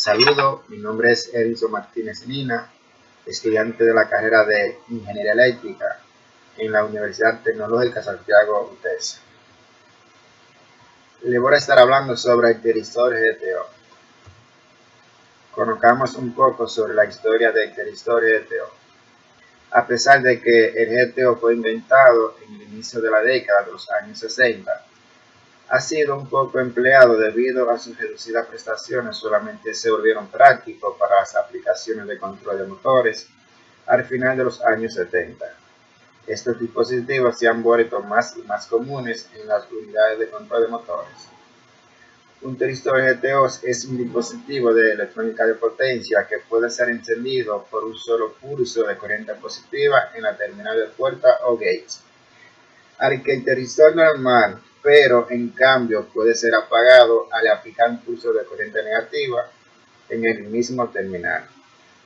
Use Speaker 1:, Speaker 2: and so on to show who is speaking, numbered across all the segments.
Speaker 1: Saludos, mi nombre es Elso Martínez Lina, estudiante de la carrera de Ingeniería Eléctrica en la Universidad Tecnológica Santiago UTES. Le voy a estar hablando sobre el tiristor GTO. Conozcamos un poco sobre la historia del tiristor GTO. A pesar de que el GTO fue inventado en el inicio de la década de los años 60, ha sido un poco empleado debido a sus reducidas prestaciones. Solamente se volvieron prácticos para las aplicaciones de control de motores al final de los años 70. Estos dispositivos se han vuelto más y más comunes en las unidades de control de motores. Un tiristor GTO es un dispositivo de electrónica de potencia que puede ser encendido por un solo pulso de corriente positiva en la terminal de puerta o gate. Al que el tiristor normal, pero en cambio puede ser apagado al aplicar un pulso de corriente negativa en el mismo terminal.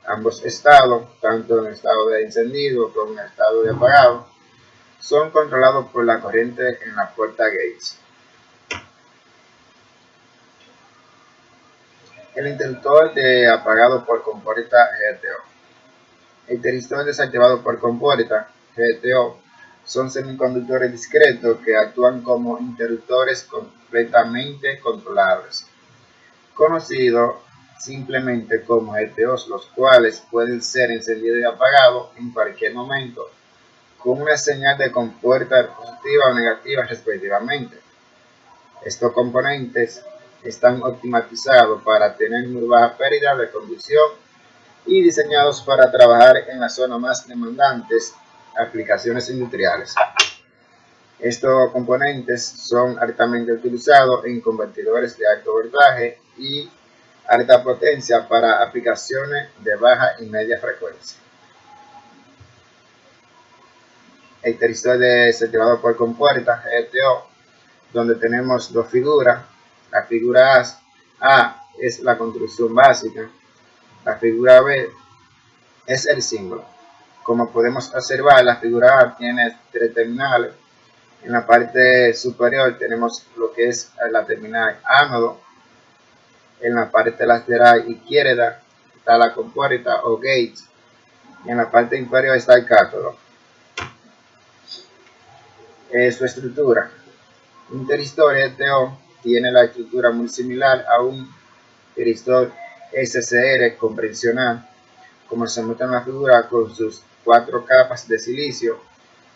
Speaker 1: Ambos estados, tanto en estado de encendido como en estado de apagado, son controlados por la corriente en la puerta gate. El interruptor de apagado por compuerta GTO. El tiristor desactivado por compuerta GTO son semiconductores discretos que actúan como interruptores completamente controlables, conocidos simplemente como GTOs, los cuales pueden ser encendidos y apagados en cualquier momento con una señal de compuerta positiva o negativa respectivamente. Estos componentes están optimizados para tener muy baja pérdida de conducción y diseñados para trabajar en las zonas más demandantes, aplicaciones industriales. Estos componentes son altamente utilizados en convertidores de alto voltaje y alta potencia para aplicaciones de baja y media frecuencia. El tiristor desactivado por compuerta GTO, donde tenemos dos figuras. La figura A es la construcción básica, la figura B es el símbolo. Como podemos observar, la figura A tiene tres terminales. En la parte superior tenemos lo que es la terminal ánodo. En la parte lateral izquierda está la compuerta o gate. Y en la parte inferior está el cátodo. Su estructura. Un tiristor GTO tiene la estructura muy similar a un tiristor SCR convencional, como se muestra en la figura, con sus 4 capas de silicio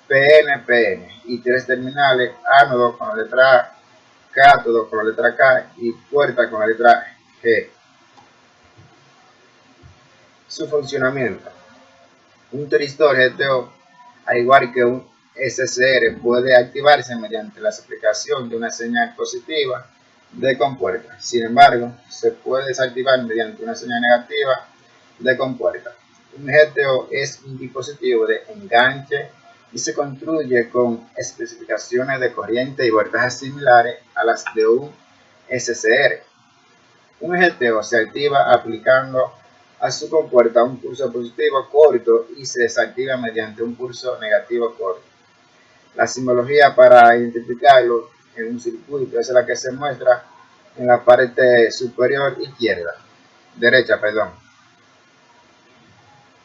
Speaker 1: PN y 3 terminales: ánodo con la letra A, cátodo con la letra K y puerta con la letra G. Su funcionamiento. Un tiristor GTO, al igual que un SCR, puede activarse mediante la aplicación de una señal positiva de compuerta. Sin embargo, se puede desactivar mediante una señal negativa de compuerta. Un GTO es un dispositivo de enganche y se construye con especificaciones de corriente y voltaje similares a las de un SCR. Un GTO se activa aplicando a su compuerta un pulso positivo corto y se desactiva mediante un pulso negativo corto. La simbología para identificarlo en un circuito es la que se muestra en la parte superior derecha.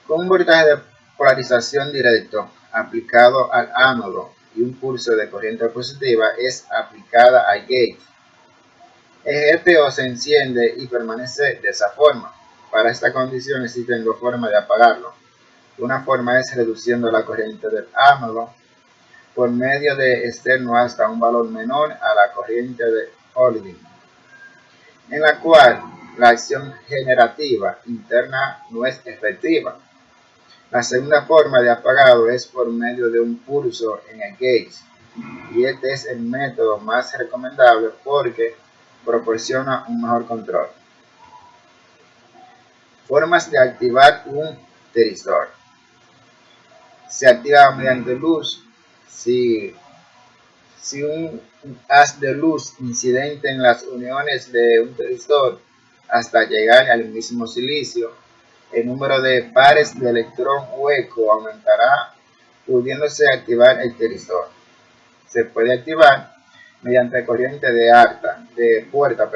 Speaker 1: Con un voltaje de polarización directo aplicado al ánodo y un pulso de corriente positiva es aplicada al gate. El GTO se enciende y permanece de esa forma. Para esta condición existen dos formas de apagarlo. Una forma es reduciendo la corriente del ánodo por medio de externo hasta un valor menor a la corriente de holding, en la cual la acción generativa interna no es efectiva. La segunda forma de apagado es por medio de un pulso en el gate, y este es el método más recomendable porque proporciona un mejor control. Formas de activar un tiristor. Se activa mediante luz. Si un haz de luz incidente en las uniones de un tiristor hasta llegar al mismo silicio, el número de pares de electrón hueco aumentará, pudiéndose activar el tiristor. Se puede activar mediante corriente de puerta.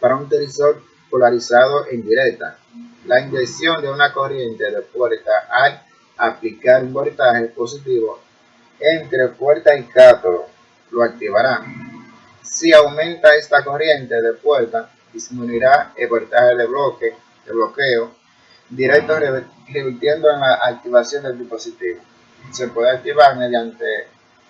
Speaker 1: Para un tiristor polarizado en directa. La inyección de una corriente de puerta al aplicar un voltaje positivo entre puerta y cátodo lo activará. Si aumenta esta corriente de puerta, disminuirá el voltaje de bloqueo directo, revirtiendo en la activación del dispositivo. Se puede activar mediante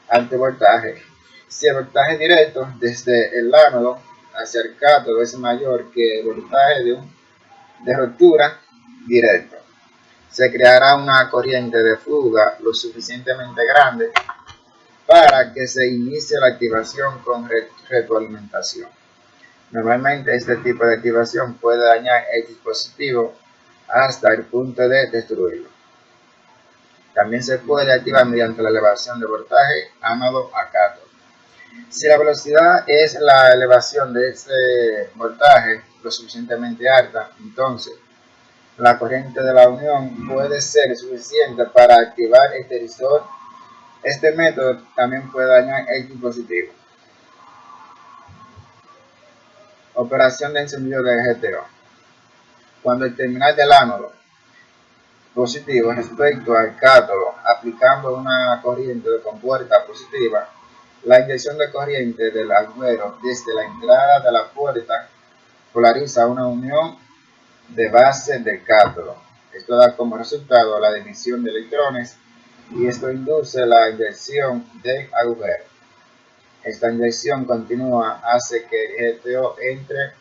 Speaker 1: alto voltaje. Si el voltaje directo desde el ánodo hacia el cátodo es mayor que el voltaje de ruptura directo, se creará una corriente de fuga lo suficientemente grande para que se inicie la activación con retroalimentación. Normalmente este tipo de activación puede dañar el dispositivo hasta el punto de destruirlo. También se puede activar mediante la elevación de voltaje ánodo a cátodo. Si la velocidad es la elevación de ese voltaje lo suficientemente alta, entonces la corriente de la unión puede ser suficiente para activar el teristor. Este método también puede dañar el dispositivo. Operación de encendido de GTO. Cuando el terminal del ánodo positivo respecto al cátodo aplicando una corriente de compuerta positiva, la inyección de corriente del agujero desde la entrada de la puerta polariza una unión de base del cátodo. Esto da como resultado la dimisión de electrones y esto induce la inyección del agujero. Esta inyección continua hace que el GTO entre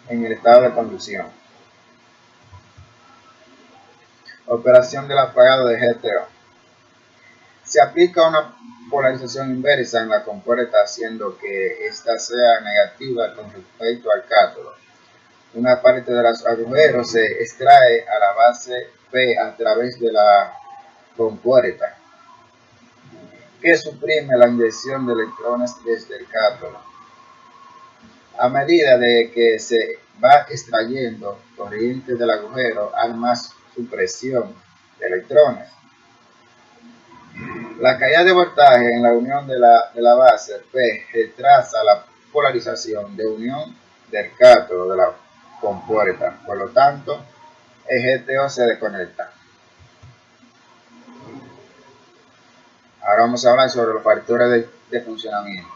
Speaker 1: en el estado de conducción. Operación del apagado de GTO. Se aplica una polarización inversa en la compuerta haciendo que ésta sea negativa con respecto al cátodo. Una parte de los agujeros se extrae a la base P a través de la compuerta, que suprime la inyección de electrones desde el cátodo. A medida de que se va extrayendo corriente del agujero, hay más supresión de electrones. La caída de voltaje en la unión de la base P retrasa la polarización de unión del cátodo de la compuerta, por lo tanto el GTO se desconecta. Ahora vamos a hablar sobre los factores de funcionamiento.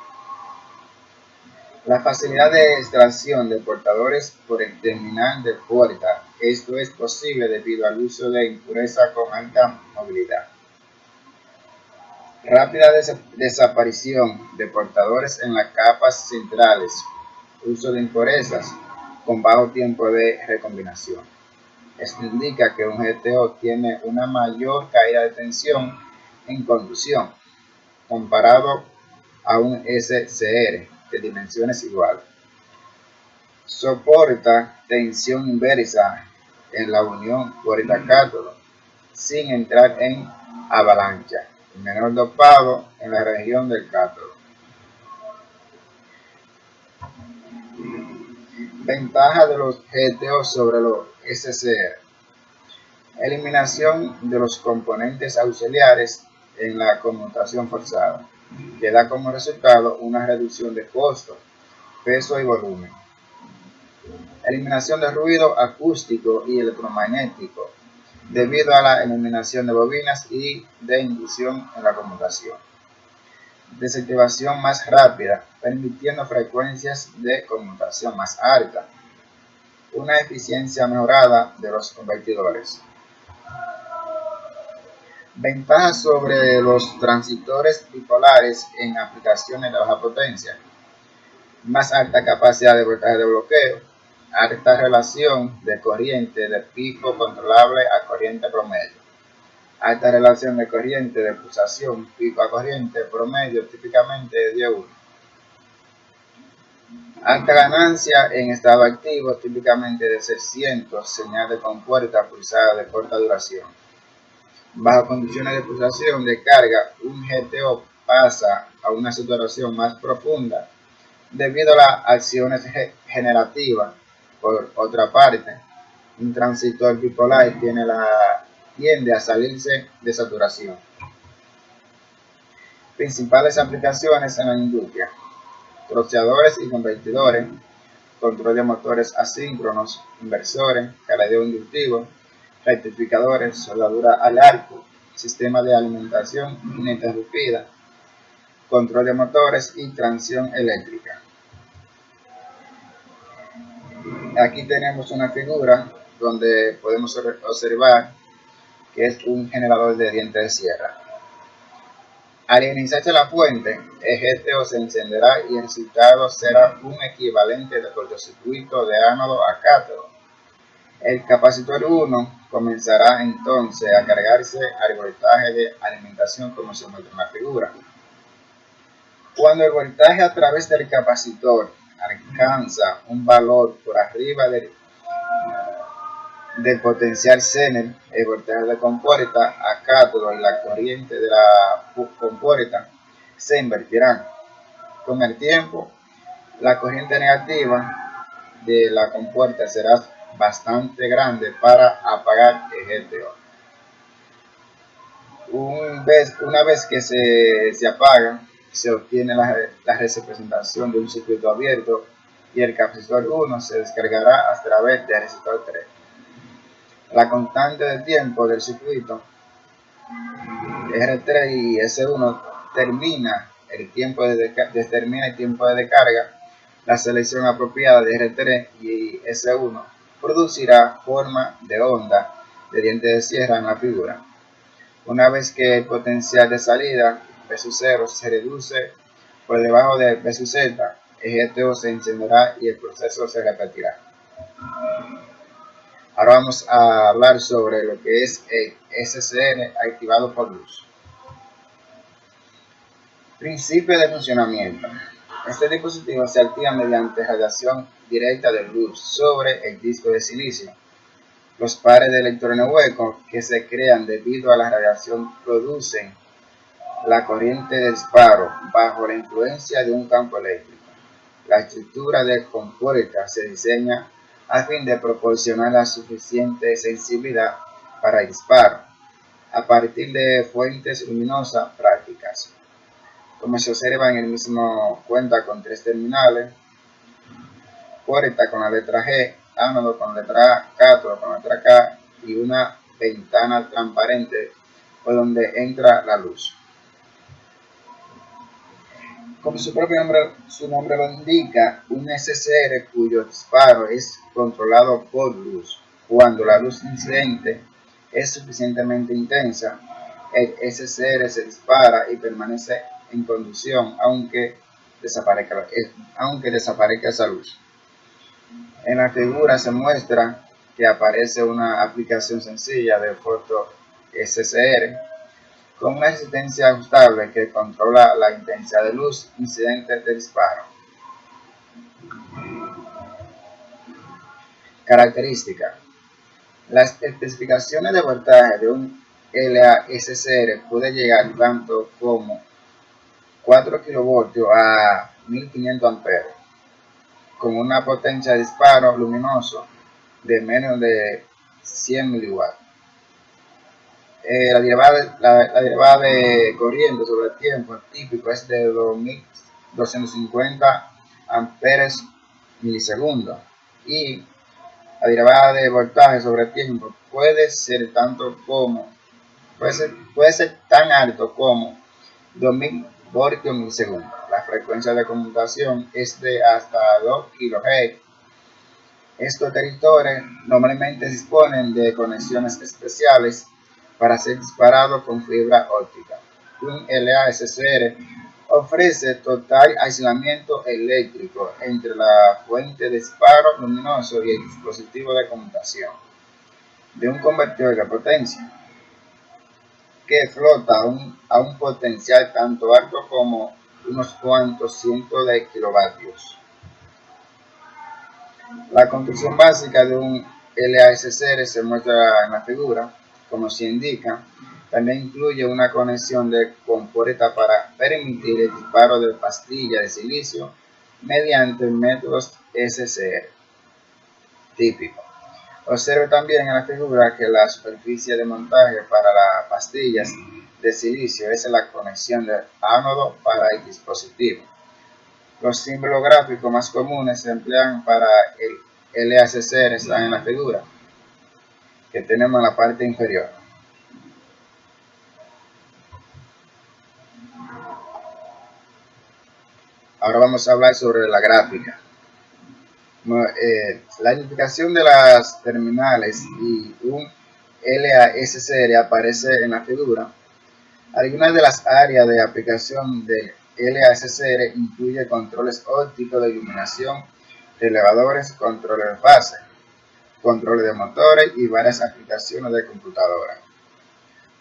Speaker 1: La facilidad de extracción de portadores por el terminal de puerta. Esto es posible debido al uso de impureza con alta movilidad. Rápida desaparición de portadores en las capas centrales. Uso de impurezas con bajo tiempo de recombinación. Esto indica que un GTO tiene una mayor caída de tensión en conducción comparado a un SCR de dimensiones iguales. Soporta tensión inversa en la unión puerta-cátodo sin entrar en avalancha. Menor dopado en la región del cátodo. Ventaja de los GTO sobre los SCR. Eliminación de los componentes auxiliares en la conmutación forzada, que da como resultado una reducción de costo, peso y volumen. Eliminación de ruido acústico y electromagnético, debido a la eliminación de bobinas y de inducción en la conmutación. Desactivación más rápida, permitiendo frecuencias de conmutación más altas. Una eficiencia mejorada de los convertidores. Ventajas sobre los transistores bipolares en aplicaciones de baja potencia. Más alta capacidad de voltaje de bloqueo. Alta relación de corriente de pico controlable a corriente promedio. Alta relación de corriente de pulsación pico a corriente promedio típicamente de 10 Alta ganancia en estado activo típicamente de 600, señal de compuerta pulsada de corta duración. Bajo condiciones de pulsación de carga, un GTO pasa a una saturación más profunda debido a las acciones generativas. Por otra parte, un transistor bipolar tiende a salirse de saturación. Principales aplicaciones en la industria: troceadores y convertidores, control de motores asíncronos, inversores, caladeo inductivo, rectificadores, soldadura al arco, sistema de alimentación ininterrumpida, control de motores y tracción eléctrica. Aquí tenemos una figura donde podemos observar que es un generador de dientes de sierra. Al iniciarse la fuente, el GTO se encenderá y el resultado será un equivalente de cortocircuito de ánodo a cátodo. El capacitor 1 comenzará entonces a cargarse al voltaje de alimentación como se muestra en la figura. Cuando el voltaje a través del capacitor alcanza un valor por arriba del potencial Zener, el voltaje de compuerta a cátodo y la corriente de la compuerta se invertirán. Con el tiempo, la corriente negativa de la compuerta será bastante grande para apagar el GTO. Una vez que se apaga, se obtiene la representación de un circuito abierto y el capacitor 1 se descargará a través del resistor 3. La constante de tiempo del circuito R3 y S1 determina el tiempo de descarga. La selección apropiada de R3 y S1 producirá forma de onda de diente de sierra en la figura. Una vez que el potencial de salida V0 se reduce por debajo de V/Z, el GTO se encenderá y el proceso se repetirá. Ahora vamos a hablar sobre lo que es el SCR activado por luz. Principio de funcionamiento. Este dispositivo se activa mediante radiación directa de luz sobre el disco de silicio. Los pares de electrones huecos que se crean debido a la radiación producen la corriente de disparo bajo la influencia de un campo eléctrico. La estructura de compuerta se diseña a fin de proporcionar la suficiente sensibilidad para el disparo, a partir de fuentes luminosas prácticas. Como se observa en el mismo, cuenta con 3 terminales: puerta con la letra G, ánodo con la letra A, cátodo con la letra K y una ventana transparente por donde entra la luz. Como su nombre lo indica, un SCR cuyo disparo es controlado por luz. Cuando la luz incidente es suficientemente intensa, el SCR se dispara y permanece en conducción aunque desaparezca esa luz. En la figura se muestra que aparece una aplicación sencilla de foto SCR con una resistencia ajustable que controla la intensidad de luz incidente del disparo. Características. Las especificaciones de voltaje de un LA-SCR puede llegar tanto como 4 kV a 1500 amperes, con una potencia de disparo luminoso de menos de 100 mW. La derivada de corriente sobre el tiempo típico es de 2250 amperes milisegundos, y la derivada de voltaje sobre el tiempo puede ser tan alto como 2000 voltios milisegundos. La frecuencia de conmutación es de hasta 2 kHz. Estos detectores normalmente disponen de conexiones especiales para ser disparado con fibra óptica. Un LA-SCR ofrece total aislamiento eléctrico entre la fuente de disparo luminoso y el dispositivo de conmutación de un convertidor de potencia que flota a un potencial tanto alto como unos cuantos cientos de kilovatios. La construcción básica de un LA-SCR se muestra en la figura, como se indica. También incluye una conexión de compuerta para permitir el disparo de pastillas de silicio mediante métodos SCR típicos. Observe también en la figura que la superficie de montaje para las pastillas de silicio es la conexión del ánodo para el dispositivo. Los símbolos gráficos más comunes se emplean para el LACCR, están en la figura que tenemos en la parte inferior. Ahora vamos a hablar sobre la gráfica. La identificación de las terminales y un LACCR aparece en la figura. Algunas de las áreas de aplicación del LACCR incluye controles ópticos de iluminación, elevadores, controles de fase, controles de motores y varias aplicaciones de computadora.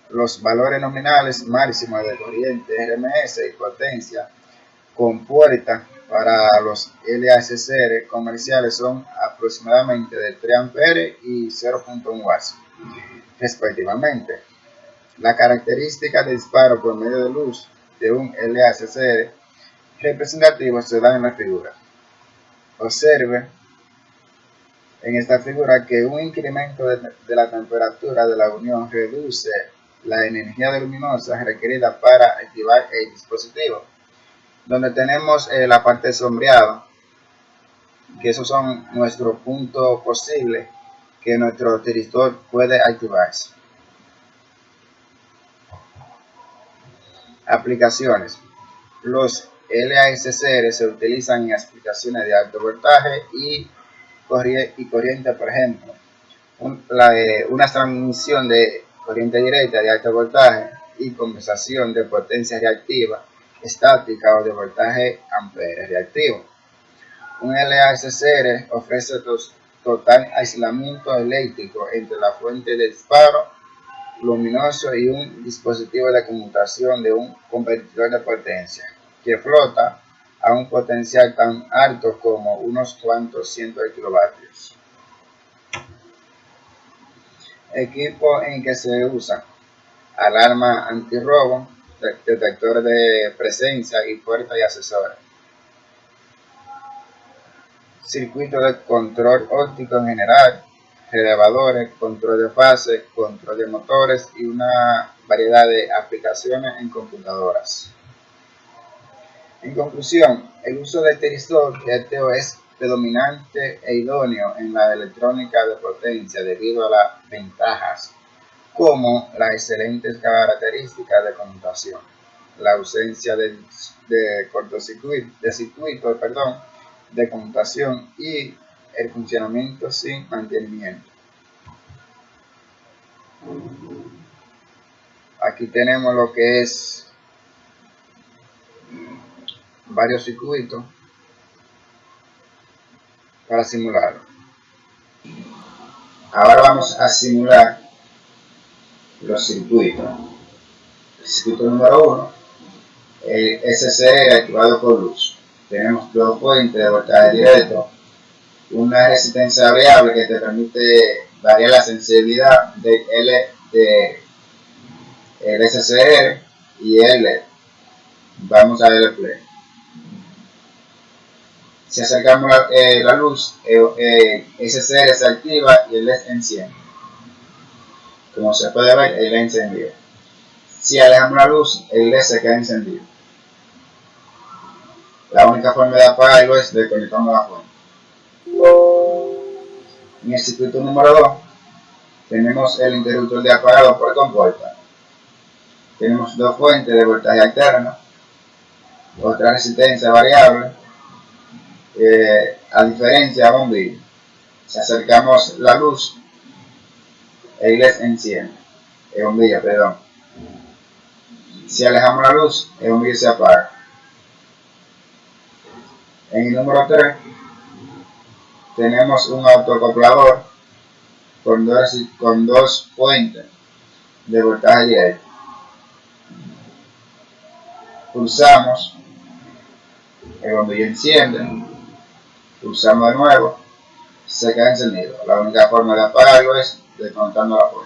Speaker 1: Los valores nominales máximos de corriente RMS y potencia con puerta para los LACCR comerciales son aproximadamente de 3 A y 0.1 watts, respectivamente. La característica de disparo por medio de luz de un LACCR representativo se da en la figura. Observe en esta figura que un incremento de la temperatura de la unión reduce la energía luminosa requerida para activar el dispositivo. Donde tenemos la parte sombreada, que esos son nuestros puntos posibles que nuestro tiristor puede activarse. Aplicaciones. Los LACCR se utilizan en aplicaciones de alto voltaje y corriente, por ejemplo, una transmisión de corriente directa de alto voltaje y compensación de potencia reactiva estática o de voltaje ampere reactivo. Un LACCR ofrece total aislamiento eléctrico entre la fuente de disparo luminoso y un dispositivo de conmutación de un convertidor de potencia que flota a un potencial tan alto como unos cuantos cientos de kilovatios. Equipo en que se usa: alarma antirrobo, detector de presencia y puerta y accesorios. Circuito de control óptico en general, elevadores, control de fase, control de motores y una variedad de aplicaciones en computadoras. En conclusión, el uso del tiristor es predominante e idóneo en la electrónica de potencia debido a las ventajas como las excelentes características de conmutación, la ausencia de circuitos de conmutación y el funcionamiento sin mantenimiento. Aquí tenemos lo que es varios circuitos para simularlo. Ahora vamos a simular los circuitos. El circuito número 1, el SCR activado por luz. Tenemos dos fuentes de voltaje directo, una resistencia variable que te permite variar la sensibilidad de el SCR y el LED. Vamos a ver el play. Si acercamos la luz, SCR se activa y el LED enciende. Como se puede ver, el LED encendido. Si alejamos la luz, el LED se queda encendido. La única forma de apagarlo es desconectando la fuente. En el circuito número 2 tenemos el interruptor de apagado por compuerta. Tenemos dos fuentes de voltaje alterno, otra resistencia variable, a diferencia de bombillo. Si acercamos la luz, el LED enciende, el bombillo, perdón. Si alejamos la luz, el bombillo se apaga. En el número 3 tenemos un autoacoplador con dos fuentes de voltaje directo. Pulsamos, el bombillo enciende, pulsamos de nuevo, se queda encendido. La única forma de apagarlo es desconectando la fuente.